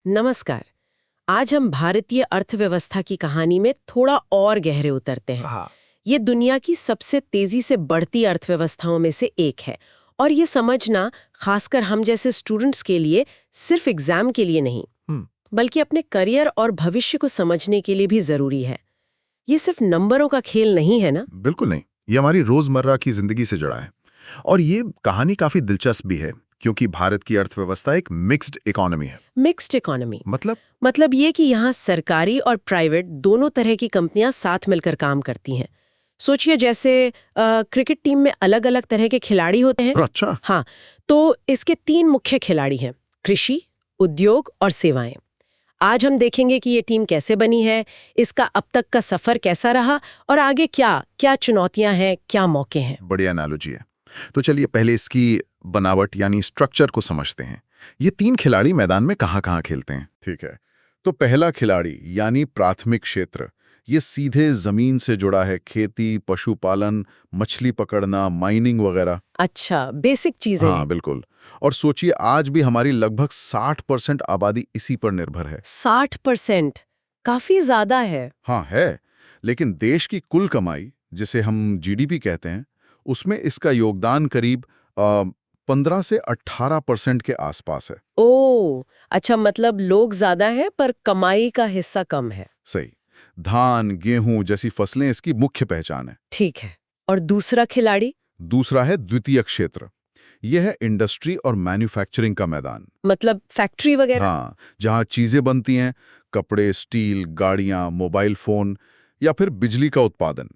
नमस्कार। आज हम भारतीय अर्थव्यवस्था की कहानी में थोड़ा और गहरे उतरते हैं। हाँ। ये दुनिया की सबसे तेजी से बढ़ती अर्थव्यवस्थाओं में से एक है और ये समझना खासकर हम जैसे स्टूडेंट्स के लिए सिर्फ एग्जाम के लिए नहीं बल्कि अपने करियर और भविष्य को समझने के लिए भी जरूरी है। ये सिर्फ नंबरों का खेल नहीं है ना? बिल्कुल नहीं, ये हमारी रोजमर्रा की जिंदगी से जुड़ा है। और ये कहानी काफी दिलचस्प भी है क्योंकि भारत की अर्थव्यवस्था एक मिक्स्ड इकोनॉमी है। मिक्स्ड इकोनॉमी मतलब ये कि यहाँ सरकारी और प्राइवेट दोनों तरह की कंपनियां साथ मिलकर काम करती हैं। सोचिए जैसे क्रिकेट टीम में अलग अलग तरह के खिलाड़ी होते हैं। अच्छा। हाँ, तो इसके 3 मुख्य खिलाड़ी हैं: कृषि, उद्योग और सेवाएं। आज हम देखेंगे कि ये टीम कैसे बनी है, इसका अब तक का सफर कैसा रहा और आगे क्या क्या चुनौतियां हैं, क्या मौके हैं। बढ़िया एनालॉजी है। तो चलिए पहले इसकी बनावट यानी स्ट्रक्चर को समझते हैं। ये 3 खिलाड़ी मैदान में कहाँ-कहाँ खेलते हैं। ठीक है, तो पहला खिलाड़ी यानी प्राथमिक क्षेत्र, ये सीधे जमीन से जुड़ा है। खेती, पशुपालन, मछली पकड़ना, माइनिंग वगैरह। अच्छा, बेसिक चीजें हाँ हैं। बिल्कुल। और सोचिए आज भी हमारी लगभग 60% आबादी इसी पर निर्भर है। 60%? काफी ज्यादा है। हाँ है, लेकिन देश की कुल कमाई जिसे हम जीडीपी कहते हैं, उसमें इसका योगदान करीब 15 से 18% के आसपास है। ओह, अच्छा, मतलब लोग ज्यादा हैं पर कमाई का हिस्सा कम है। सही। धान, गेहूं जैसी फसलें इसकी मुख्य पहचान है। ठीक है। और दूसरा खिलाड़ी? दूसरा है द्वितीय क्षेत्र। यह है इंडस्ट्री और मैन्युफैक्चरिंग का मैदान। मतलब फैक्ट्री वगैरह? हाँ, जहाँ चीजें बनती हैं, कपड़े, स्टील, गाड़ियां, मोबाइल फोन या फिर बिजली का उत्पादन।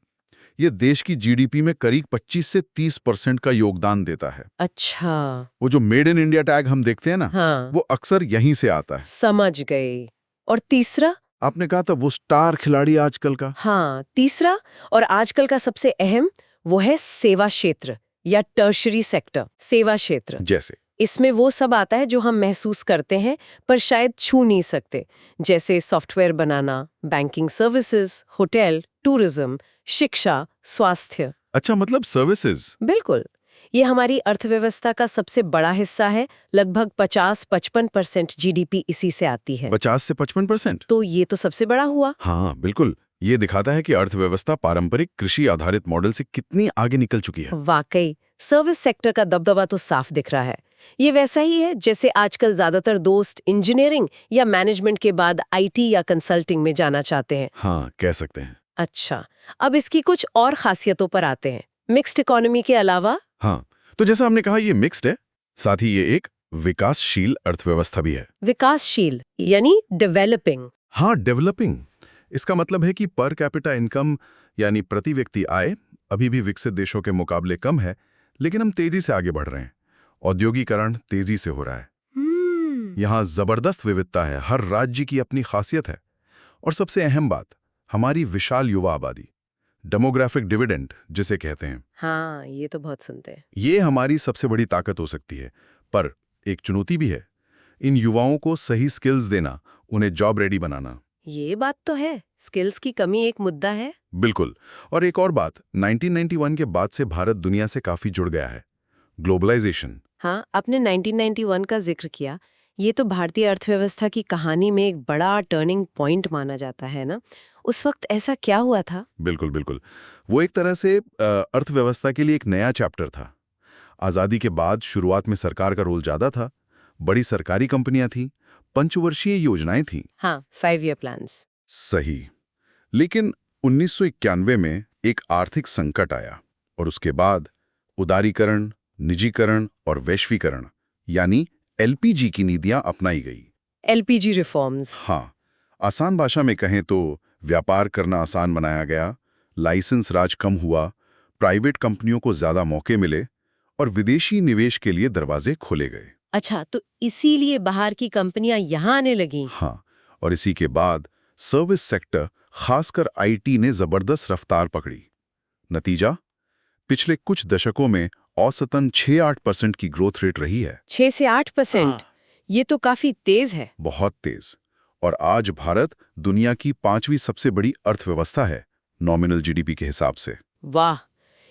ये देश की जीडीपी में करीब 25 से 30% का योगदान देता है। अच्छा। वो जो मेड इन इंडिया टैग हम देखते हैं ना, हाँ, वो अक्सर यहीं से आता है। समझ गई। और तीसरा? आपने कहा था वो स्टार खिलाड़ी आजकल का। हाँ, तीसरा और आजकल का सबसे अहम, वो है सेवा क्षेत्र या टर्शरी सेक्टर। सेवा क्षेत्र जैसे इसमें वो सब आता है जो हम महसूस करते हैं पर शायद छू नहीं सकते, जैसे सॉफ्टवेयर बनाना, बैंकिंग सर्विसेज, होटल, टूरिज्म, शिक्षा, स्वास्थ्य। अच्छा, मतलब सर्विसेज। बिल्कुल, ये हमारी अर्थव्यवस्था का सबसे बड़ा हिस्सा है। लगभग 50-55% जीडीपी इसी से आती है। 50 से 55%। तो ये तो सबसे बड़ा हुआ। हाँ बिल्कुल, ये दिखाता है कि अर्थव्यवस्था पारंपरिक कृषि आधारित मॉडल से कितनी आगे निकल चुकी है। वाकई, सर्विस सेक्टर का दबदबा तो साफ दिख रहा है। ये वैसा ही है जैसे आजकल ज्यादातर दोस्त इंजीनियरिंग या मैनेजमेंट के बाद आईटी या कंसल्टिंग में जाना चाहते हैं। हाँ, कह सकते हैं। अच्छा, अब इसकी कुछ और खासियतों पर आते हैं। मिक्स्ड इकोनॉमी के अलावा? हाँ, तो जैसा हमने कहा ये मिक्स्ड है, साथ ही ये एक विकासशील अर्थव्यवस्था भी है। विकासशील यानी डेवलपिंग? हाँ, डेवलपिंग। इसका मतलब है कि पर कैपिटा इनकम यानी प्रति व्यक्ति आय अभी भी विकसित देशों के मुकाबले कम है, लेकिन हम तेजी से आगे बढ़ रहे हैं। औद्योगिकरण तेजी से हो रहा है। यहाँ जबरदस्त विविधता है, हर राज्य की अपनी खासियत है। और सबसे अहम बात, हमारी विशाल युवा आबादी, डेमोग्राफिक डिविडेंड जिसे कहते हैं। हाँ, ये तो बहुत सुनते हैं। ये हमारी सबसे बड़ी ताकत हो सकती है, पर एक चुनौती भी है। इन युवाओं को सही स्किल्स देना, उन्हें जॉब रेडी बनाना। ये बात तो है, स्किल्स की कमी एक मुद्दा है। बिल्कुल। और एक और बात, 1991 के बाद से भारत दुनिया से काफी जुड़ गया है। ग्लोबलाइजेशन। हाँ, आपने 1991 का जिक्र किया। ये तो भारतीय अर्थव्यवस्था की कहानी में एक बड़ा टर्निंग पॉइंट माना जाता है ना? उस वक्त ऐसा क्या हुआ था? बिल्कुल बिल्कुल, वो एक तरह से अर्थव्यवस्था के लिए एक नया चैप्टर था। आज़ादी के बाद शुरुआत में सरकार का रोल ज़्यादा था, बड़ी सरकारी कंपनियां थीं, पंचवर्षीय योजनाएं थीं। हाँ, 5 ईयर प्लान्स। सही। लेकिन 1991 में एक आर्थिक संकट आया और उसके बाद उदारीकरण, निजीकरण और वैश्वीकरण यानी एलपीजी की नीतियां अपनाई गई। LPG reforms. हाँ, आसान भाषा में कहें तो व्यापार करना आसान बनाया गया, लाइसेंस राज कम हुआ, प्राइवेट कंपनियों को ज्यादा मौके मिले और विदेशी निवेश के लिए दरवाजे खोले गए। अच्छा, तो इसीलिए बाहर की कंपनियां यहाँ आने लगीं। हाँ, और इसी के बाद सर्विस सेक्टर, खासकर आईटी ने जबरदस्त रफ्तार पकड़ी। नतीजा, पिछले कुछ दशकों में औसतन 6-8% की ग्रोथ रेट रही है। 6 से 8%? ये तो काफी तेज है। बहुत तेज। और आज भारत दुनिया की 5वीं सबसे बड़ी अर्थव्यवस्था है, नॉमिनल जीडीपी के हिसाब से। वाह,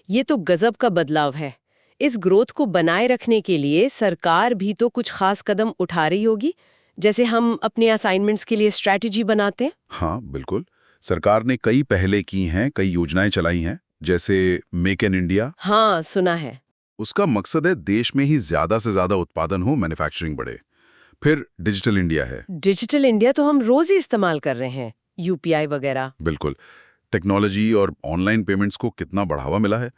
ये तो गजब का बदलाव है। इस ग्रोथ को बनाए रखने के लिए सरकार भी तो कुछ खास कदम उठा रही होगी, जैसे हम अपने असाइनमेंट्स के लिए स्ट्रैटेजी बनाते हैं। हाँ बिल्कुल, सरकार ने कई पहले की हैं, कई योजनाएं चलाई हैं, जैसे मेक इन इंडिया। हाँ, सुना है। उसका मकसद है देश में ही ज्यादा से ज्यादा उत्पादन हो, मैन्युफैक्चरिंग बढ़े। फिर डिजिटल इंडिया है। डिजिटल इंडिया तो हम रोज ही इस्तेमाल कर रहे हैं, यूपीआई वगैरह। बिल्कुल, टेक्नोलॉजी और ऑनलाइन पेमेंट्स को कितना बढ़ावा मिला है।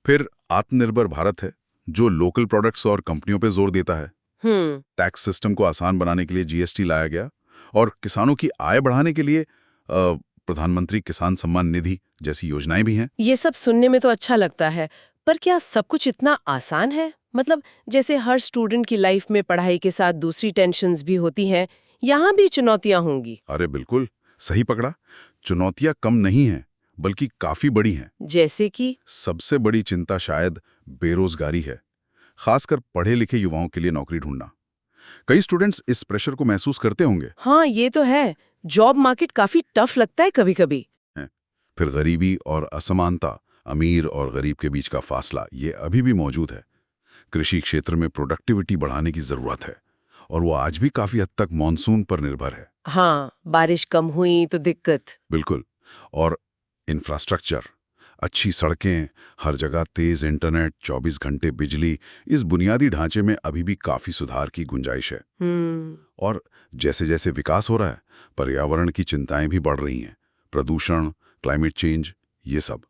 फिर आत्मनिर्भर भारत है, जो लोकल प्रोडक्ट्स और कंपनियों पे जोर देता है। टैक्स सिस्टम को आसान बनाने के लिए जीएसटी लाया गया, और किसानों की आय बढ़ाने के लिए प्रधानमंत्री किसान सम्मान निधि जैसी योजनाएं भी हैं। ये सब सुनने में तो अच्छा लगता है, पर क्या सब कुछ इतना आसान है? मतलब जैसे हर स्टूडेंट की लाइफ में पढ़ाई के साथ दूसरी टेंशन्स भी होती हैं, यहाँ भी चुनौतियाँ होंगी। अरे बिल्कुल सही पकड़ा, चुनौतियां कम नहीं हैं, बल्कि काफी बड़ी हैं। जैसे कि सबसे बड़ी चिंता शायद बेरोजगारी है, खासकर पढ़े लिखे युवाओं के लिए नौकरी ढूंढना। कई स्टूडेंट्स इस प्रेशर को महसूस करते होंगे। हाँ, ये तो है। जॉब मार्केट काफी टफ लगता है कभी-कभी। फिर गरीबी और असमानता, अमीर और गरीब के बीच का फासला, ये अभी भी मौजूद है। कृषि क्षेत्र में प्रोडक्टिविटी बढ़ाने की जरूरत है, और वो आज भी काफी हद तक मॉनसून पर निर्भर है। हाँ, बारिश कम हुई तो दिक्कत। बिल्कुल। और इंफ्रास्ट्रक्चर, अच्छी सड़कें, हर जगह तेज इंटरनेट, 24 घंटे बिजली, इस बुनियादी ढांचे में अभी भी काफी सुधार की गुंजाइश है। और जैसे जैसे विकास हो रहा है, पर्यावरण की चिंताएं भी बढ़ रही हैं। प्रदूषण, क्लाइमेट चेंज, ये सब।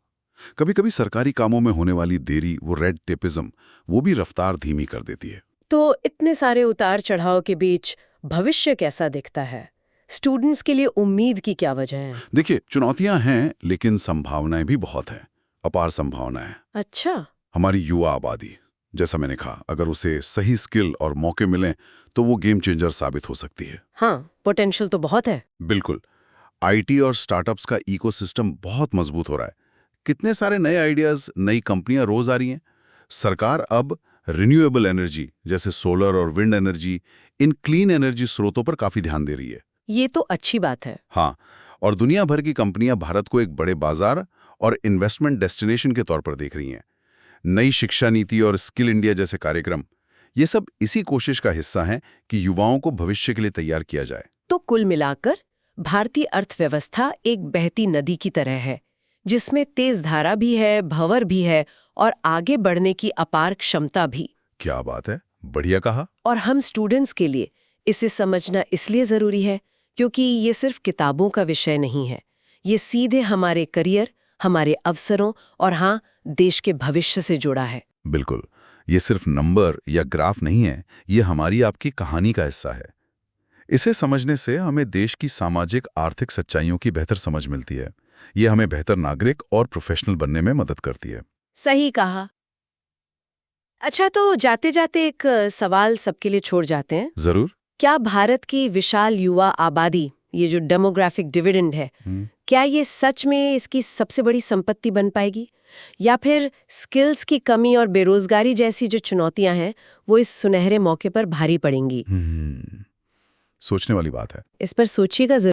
कभी कभी सरकारी कामों में होने वाली देरी, वो रेड टेपिज्म, वो भी रफ्तार धीमी कर देती है। तो इतने सारे उतार चढ़ाव के बीच भविष्य कैसा दिखता है? स्टूडेंट्स के लिए उम्मीद की क्या वजह है? देखिए, चुनौतियां हैं, लेकिन संभावनाएं भी बहुत हैं, अपार संभावनाएं। अच्छा। हमारी युवा आबादी, जैसा मैंने कहा, अगर उसे सही स्किल और मौके मिलें तो वो गेम चेंजर साबित हो सकती है। हाँ, पोटेंशियल तो बहुत है। बिल्कुल। आईटी और स्टार्टअप्स का इकोसिस्टम बहुत मजबूत हो रहा है। कितने सारे नए आइडियाज, नई कंपनियां रोज आ रही हैं। सरकार अब रिन्यूएबल एनर्जी जैसे सोलर और wind energy, in clean energy स्रोतों पर काफी ध्यान दे रही है। ये तो अच्छी बात है। हाँ, और दुनिया भर की कंपनियां भारत को एक बड़े बाजार और इन्वेस्टमेंट डेस्टिनेशन के तौर पर देख रही हैं। नई शिक्षा नीति और स्किल इंडिया जैसे कार्यक्रम, ये सब इसी कोशिश का हिस्सा हैं कि युवाओं को भविष्य के लिए तैयार किया जाए। तो कुल मिलाकर भारतीय अर्थव्यवस्था एक बहती नदी की तरह है, जिसमें तेज धारा भी है, भंवर भी है, और आगे बढ़ने की अपार क्षमता भी। क्या बात है, बढ़िया कहा। और हम स्टूडेंट्स के लिए इसे समझना इसलिए जरूरी है क्योंकि ये सिर्फ किताबों का विषय नहीं है। ये सीधे हमारे करियर, हमारे अवसरों और हाँ, देश के भविष्य से जुड़ा है। बिल्कुल, ये सिर्फ नंबर या ग्राफ नहीं है, ये हमारी आपकी कहानी का हिस्सा है। इसे समझने से हमें देश की सामाजिक आर्थिक सच्चाइयों की बेहतर समझ मिलती है। ये हमें बेहतर नागरिक और प्रोफेशनल बनने में मदद करती है। सही कहा। अच्छा, तो जाते जाते एक सवाल सबके लिए छोड़ जाते हैं। जरूर। क्या भारत की विशाल युवा आबादी, ये जो डेमोग्राफिक डिविडेंड है, क्या ये सच में इसकी सबसे बड़ी संपत्ति बन पाएगी, या फिर स्किल्स की कमी और बेरोजगारी जैसी जो चुनौतियां हैं वो इस सुनहरे मौके पर भारी पड़ेंगी? सोचने वाली बात है। इस पर सोचिएगा जरूर।